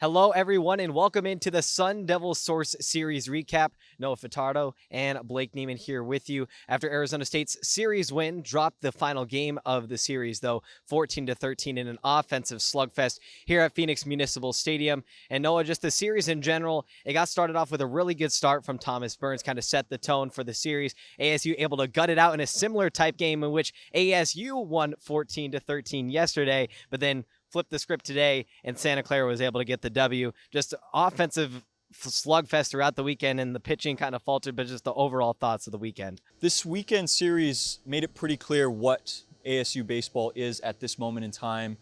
Hello, everyone, and welcome into the SunDevilSource series recap. Noah Fatardo and Blake Neiman here with you. After Arizona State's series win, dropped the final game of the series, though, 14-13 in an offensive slugfest here at Phoenix Municipal Stadium. And Noah, just the series in general, it got started off with a really good start from Thomas Burns, kind of set the tone for the series. ASU able to gut it out in a similar type game in which ASU won 14-13 yesterday, but then flipped the script today, and Santa Clara was able to get the W. Just offensive slugfest throughout the weekend, and the pitching kind of faltered, but just the overall thoughts of the weekend. This weekend series made it pretty clear what ASU baseball is at this moment in time.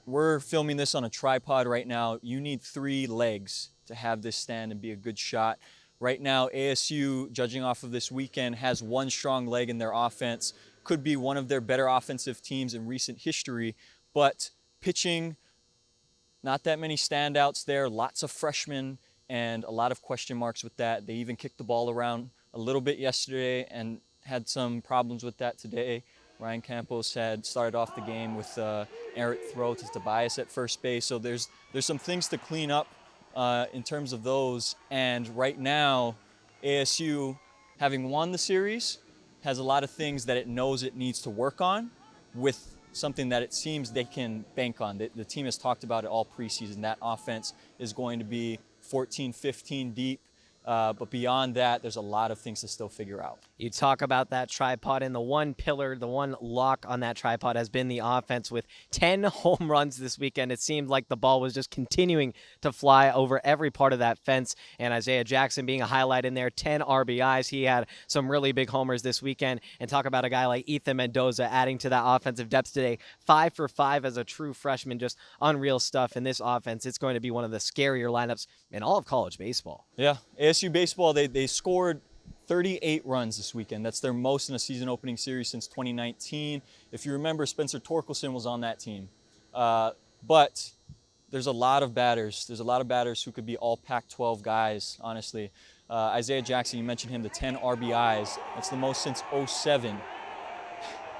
We're filming this on a tripod right now. You need 3 legs to have this stand and be a good shot. Right now, ASU, judging off of this weekend, has 1 strong leg in their offense. Could be one of their better offensive teams in recent history, but pitching, not that many standouts there, lots of freshmen and a lot of question marks with that. They even kicked the ball around a little bit yesterday and had some problems with that today. Ryan Campos had started off the game with errant throw to Tobias at first base. So there's some things to clean up in terms of those. And right now, ASU, having won the series, has a lot of things that it knows it needs to work on with something that it seems they can bank on. The team has talked about it all preseason. That offense is going to be 14, 15 deep. But beyond that, there's a lot of things to still figure out. You talk about that tripod, and the one pillar, the one lock on that tripod has been the offense with 10 home runs this weekend. It seemed like the ball was just continuing to fly over every part of that fence, and Isaiah Jackson being a highlight in there, 10 RBIs. He had some really big homers this weekend. And talk about a guy like Ethan Mendoza adding to that offensive depth today. 5 for 5 as a true freshman, just unreal stuff in this offense. It's going to be one of the scarier lineups in all of college baseball. Yeah, ASU baseball, they scored 38 runs this weekend. That's their most in a season opening series since 2019. If you remember, Spencer Torkelson was on that team. But there's a lot of batters. There's a lot of batters who could be all Pac-12 guys, honestly. Isaiah Jackson, you mentioned him, the 10 RBIs. That's the most since '07.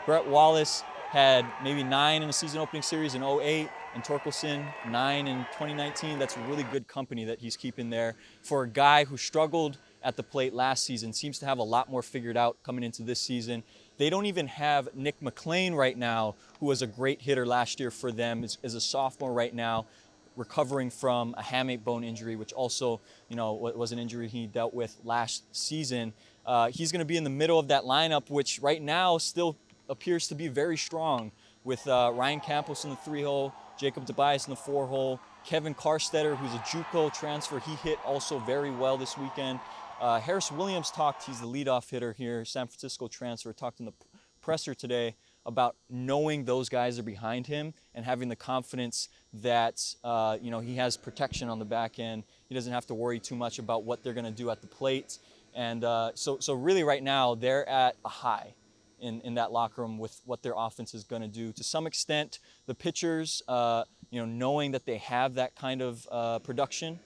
Brett Wallace had maybe 9 in a season opening series in '08, and Torkelson 9 in 2019. That's really good company that he's keeping there for a guy who struggled at the plate last season, seems to have a lot more figured out coming into this season. They don't even have Nick McLean right now, who was a great hitter last year for them, is a sophomore right now, recovering from a hamate bone injury, which also, was an injury he dealt with last season. He's going to be in the middle of that lineup, which right now still appears to be very strong, with Ryan Campos in the 3-hole, Jacob Tobias in the 4-hole, Kevin Karstetter, who's a JUCO transfer. He hit also very well this weekend. Harris Williams talked, he's the leadoff hitter here, San Francisco transfer, talked in the presser today about knowing those guys are behind him and having the confidence that he has protection on the back end. He doesn't have to worry too much about what they're going to do at the plate. And so really right now they're at a high in that locker room with what their offense is going to do. To some extent, the pitchers, knowing that they have that kind of production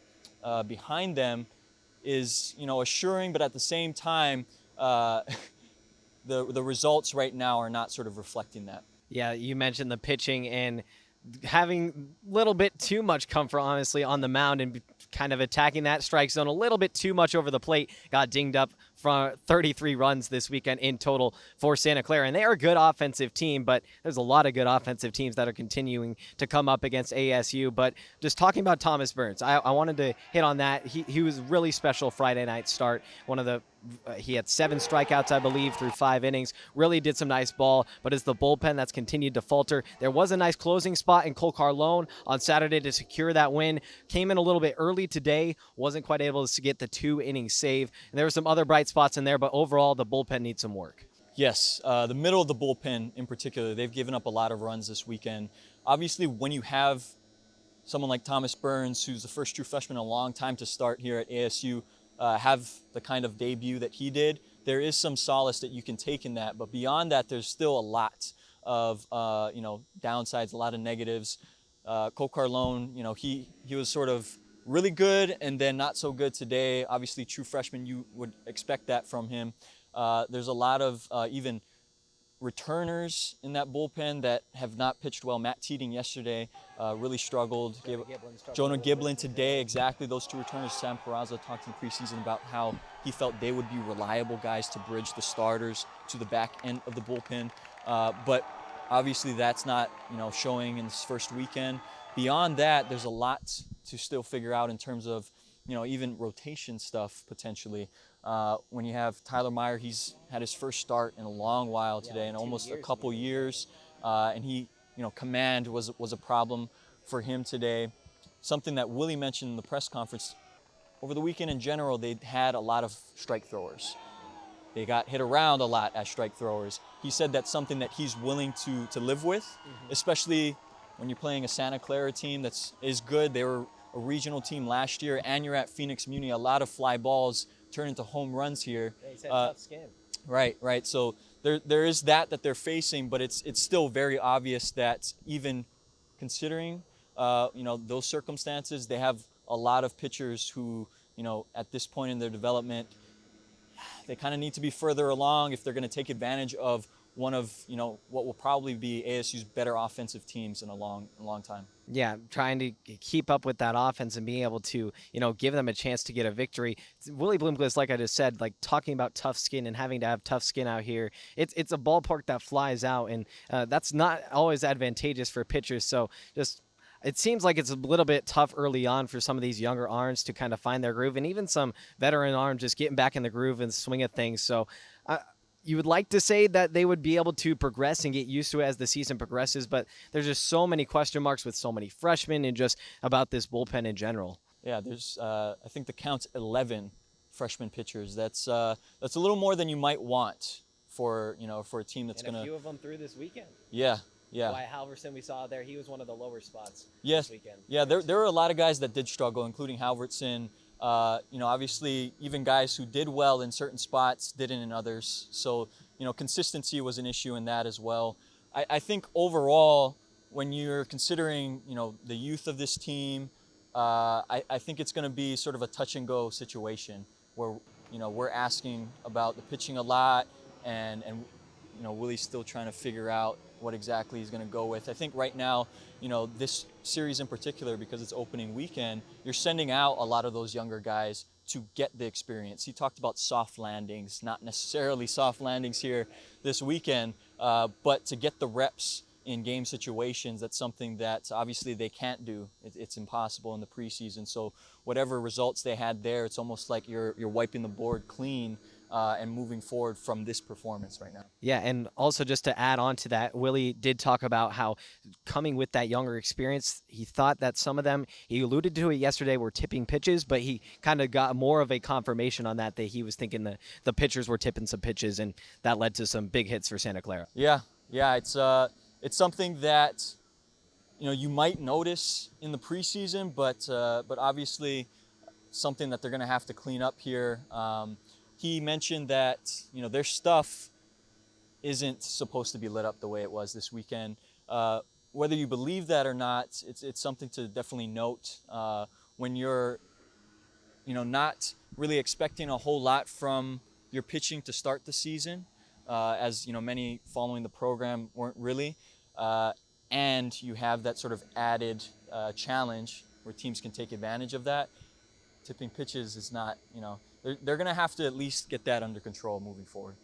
behind them is, assuring, but at the same time, the results right now are not sort of reflecting that. Yeah, you mentioned the pitching and having a little bit too much comfort, honestly, on the mound and kind of attacking that strike zone a little bit too much over the plate. Got dinged up for 33 runs this weekend in total for Santa Clara. And they are a good offensive team, but there's a lot of good offensive teams that are continuing to come up against ASU. But just talking about Thomas Burns, I wanted to hit on that. He was really special Friday night start. He had 7 strikeouts, I believe, through 5 innings. Really did some nice ball, but it's the bullpen that's continued to falter. There was a nice closing spot in Cole Carlone on Saturday to secure that win. Came in a little bit early today, wasn't quite able to get the 2-inning save. And there were some other bright spots in there, but overall, the bullpen needs some work. Yes, the middle of the bullpen in particular, they've given up a lot of runs this weekend. Obviously, when you have someone like Thomas Burns, who's the first true freshman in a long time to start here at ASU, have the kind of debut that he did, there is some solace that you can take in that. But beyond that, there's still a lot of downsides, a lot of negatives. Cole Carlone, he was sort of really good and then not so good today. Obviously, true freshman, you would expect that from him. There's a lot of even returners in that bullpen that have not pitched well. Matt Teeding yesterday really struggled. Jonah Giblin today, exactly. Those two returners. Sam Peraza talked in preseason about how he felt they would be reliable guys to bridge the starters to the back end of the bullpen. But obviously that's not, showing in this first weekend. Beyond that, there's a lot to still figure out in terms of, even rotation stuff potentially. When you have Tyler Meyer, he's had his first start in a long while today, in almost a couple years, and he, command was a problem for him today. Something that Willie mentioned in the press conference, over the weekend in general, they had a lot of strike throwers. They got hit around a lot as strike throwers. He said that's something that he's willing to live with, especially when you're playing a Santa Clara team that is good. They were a regional team last year, and you're at Phoenix Muni. A lot of fly balls turn into home runs here. Yeah, he's had tough skin. Right. So there is that they're facing, but it's still very obvious that even considering those circumstances, they have a lot of pitchers who, at this point in their development, they kind of need to be further along if they're going to take advantage of one of, what will probably be ASU's better offensive teams in a long time. Yeah, trying to keep up with that offense and being able to, give them a chance to get a victory. Willie Bloomquist, like I just said, like talking about tough skin and having to have tough skin out here. It's a ballpark that flies out, and that's not always advantageous for pitchers. So it seems like it's a little bit tough early on for some of these younger arms to kind of find their groove, and even some veteran arms just getting back in the groove and swing of things. So you would like to say that they would be able to progress and get used to it as the season progresses, but there's just so many question marks with so many freshmen and just about this bullpen in general. Yeah, there's I think the count's 11 freshman pitchers. That's a little more than you might want for a team that's going to. A few of them through this weekend. Yeah. Wyatt Halverson we saw there, he was one of the lower spots this weekend. Yeah, there were a lot of guys that did struggle, including Halverson. Obviously even guys who did well in certain spots didn't in others. So, consistency was an issue in that as well. I think overall, when you're considering, the youth of this team, I think it's going to be sort of a touch and go situation where, we're asking about the pitching a lot and Willie's still trying to figure out what exactly he's going to go with. I think right now, this series in particular, because it's opening weekend, you're sending out a lot of those younger guys to get the experience. He talked about soft landings, not necessarily soft landings here this weekend, but to get the reps in game situations. That's something that obviously they can't do. It's impossible in the preseason. So whatever results they had there, it's almost like you're wiping the board clean and moving forward from this performance right now. Yeah, and also just to add on to that, Willie did talk about how coming with that younger experience, he thought that some of them, he alluded to it yesterday, were tipping pitches, but he kind of got more of a confirmation on that he was thinking the pitchers were tipping some pitches, and that led to some big hits for Santa Clara. Yeah, it's something that you might notice in the preseason, but obviously something that they're going to have to clean up here. He mentioned that their stuff isn't supposed to be lit up the way it was this weekend. Whether you believe that or not, it's something to definitely note when you're not really expecting a whole lot from your pitching to start the season, as many following the program weren't really, and you have that sort of added challenge where teams can take advantage of that. Tipping pitches is not, they're going to have to at least get that under control moving forward.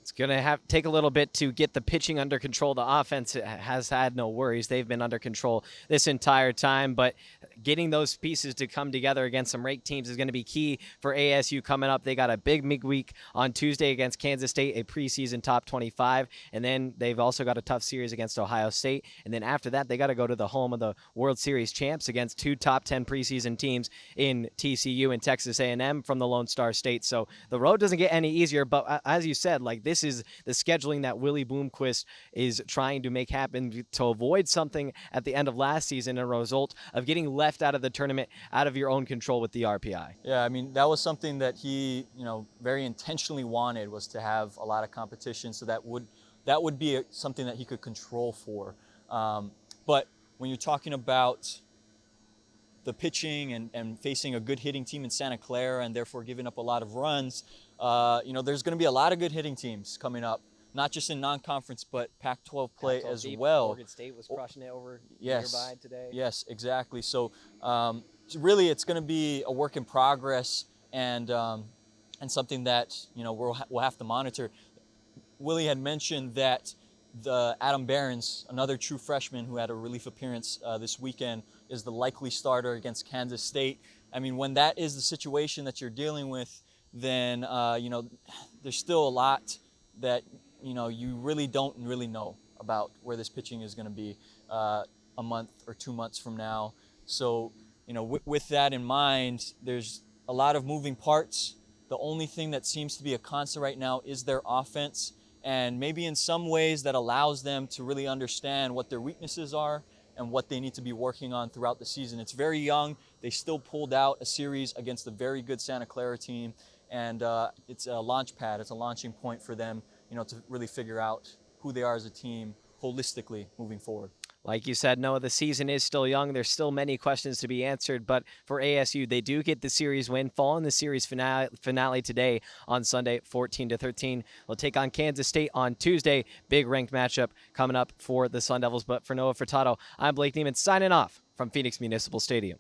It's going to take a little bit to get the pitching under control. The offense has had no worries. They've been under control this entire time, but getting those pieces to come together against some ranked teams is going to be key for ASU coming up. They got a big midweek on Tuesday against Kansas State, a preseason top 25, and then they've also got a tough series against Ohio State, and then after that, they got to go to the home of the World Series champs against two top 10 preseason teams in TCU and Texas A&M from the Lone Star State. So the road doesn't get any easier, but as you said, this is the scheduling that Willie Bloomquist is trying to make happen to avoid something at the end of last season, a result of getting left out of the tournament out of your own control with the RPI. Yeah, I mean, that was something that he, very intentionally wanted, was to have a lot of competition, so that would be something that he could control for. But when you're talking about the pitching and facing a good hitting team in Santa Clara and therefore giving up a lot of runs, there's going to be a lot of good hitting teams coming up not just in non-conference, but Pac-12 play Pac-12 as deep. well. Oregon State was crushing it over Yes. nearby today. Yes, exactly. So really, it's going to be a work in progress, and something that we'll have to monitor. Willie had mentioned that the Adam Behrens, another true freshman who had a relief appearance this weekend, is the likely starter against Kansas State. I mean, when that is the situation that you're dealing with, then there's still a lot that you really don't really know about where this pitching is going to be a month or 2 months from now. So with that in mind, there's a lot of moving parts. The only thing that seems to be a constant right now is their offense, and maybe in some ways that allows them to really understand what their weaknesses are and what they need to be working on throughout the season. It's very young. They still pulled out a series against a very good Santa Clara team, and it's a launch pad. It's a launching point for them, to really figure out who they are as a team holistically moving forward. Like you said, Noah, the season is still young. There's still many questions to be answered, but for ASU, they do get the series win, fall in the series finale today on Sunday, 14-13. They'll take on Kansas State on Tuesday. Big ranked matchup coming up for the Sun Devils. But for Noah Furtado, I'm Blake Neiman signing off from Phoenix Municipal Stadium.